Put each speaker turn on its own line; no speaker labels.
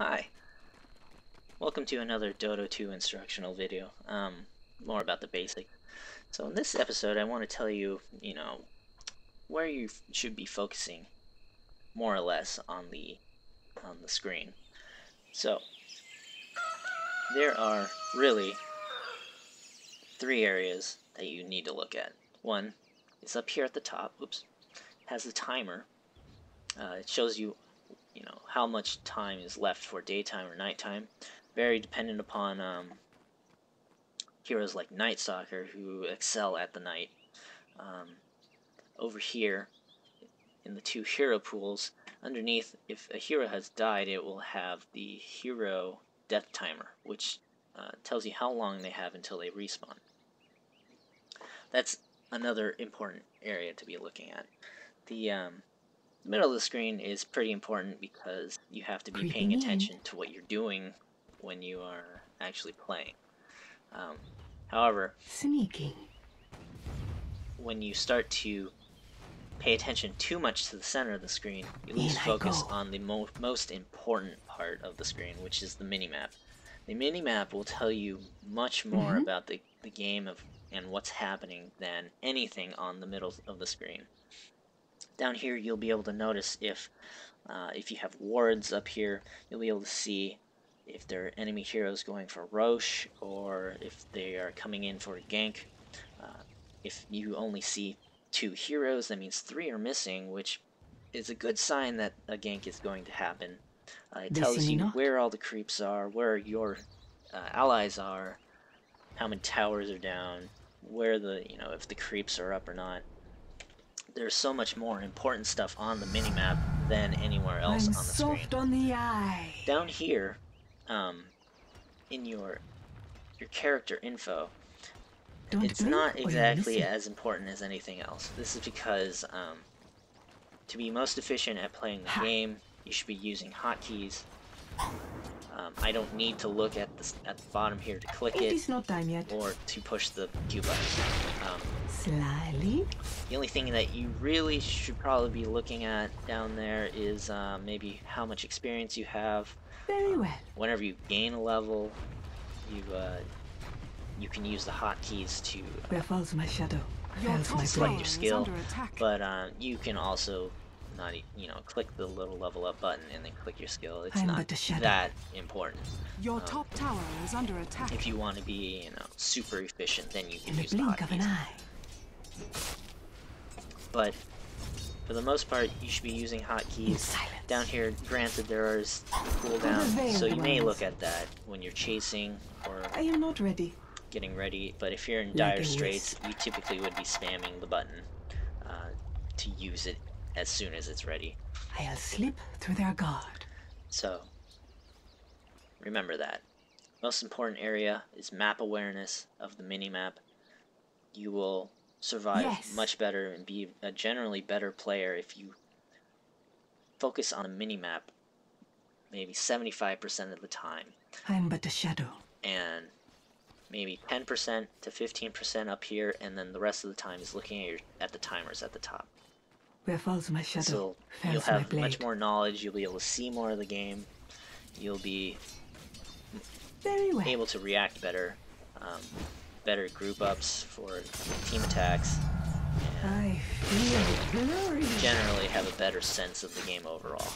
Hi, welcome to another Dota 2 instructional video, more about the basics. So in this episode I want to tell you, where you should be focusing more or less on the screen. So there are really three areas that you need to look at. One is up here at the top, has a timer. It shows you how much time is left for daytime or nighttime, very dependent upon heroes like Night Stalker who excel at the night. Over here in the two hero pools underneath, if a hero has died, it will have the hero death timer, which tells you how long they have until they respawn. That's another important area to be looking at. The middle of the screen is pretty important because you have to be paying attention to what you're doing when you are actually playing. However,
sneaking.
When you start to pay attention too much to the center of the screen, you lose focus on the most important part of the screen, which is the minimap. The minimap will tell you much more about the game and what's happening than anything on the middle of the screen. Down here you'll be able to notice if you have wards up here, you'll be able to see if there are enemy heroes going for Roche or if they are coming in for a gank. If you only see two heroes, that means three are missing, which is a good sign that a gank is going to happen. It tells you where all the creeps are, where your allies are, how many towers are down, where if the creeps are up or not. There's so much more important stuff on the minimap than anywhere else on the screen.
Soft on the eye.
Down here, in your character info, it's not exactly as important as anything else. This is because to be most efficient at playing the game, you should be using hotkeys. I don't need to look at the bottom here to click it
not time yet.
or to push the Q button.
Slyly.
The only thing that you really should probably be looking at down there is maybe how much experience you have.
Very well.
Whenever you gain a level, you can use the hotkeys to
Where falls my shadow?
select your skill, but you can also not click the little level up button and then click your skill. It's not that important.
Your top tower is under attack.
If you want to be super efficient, then you can use the hotkeys. But for the most part, you should be using hotkeys. Down here, granted, there is cooldown, so you may look at that when you're chasing or
I am not ready.
Getting ready. But if you're in dire straits, you typically would be spamming the button to use it as soon as it's ready.
I'll slip through their guard.
So remember that. Most important area is map awareness of the minimap. You will survive much better and be a generally better player if you focus on a minimap maybe 75% of the time.
I'm but a shadow.
And maybe 10% to 15% up here, and then the rest of the time is looking at the timers at the top.
Where falls my shadow?
So you'll have much more knowledge, you'll be able to see more of the game, you'll be able to react better, better group ups for team attacks, and
I feel glorious.
generally have a better sense of the game overall.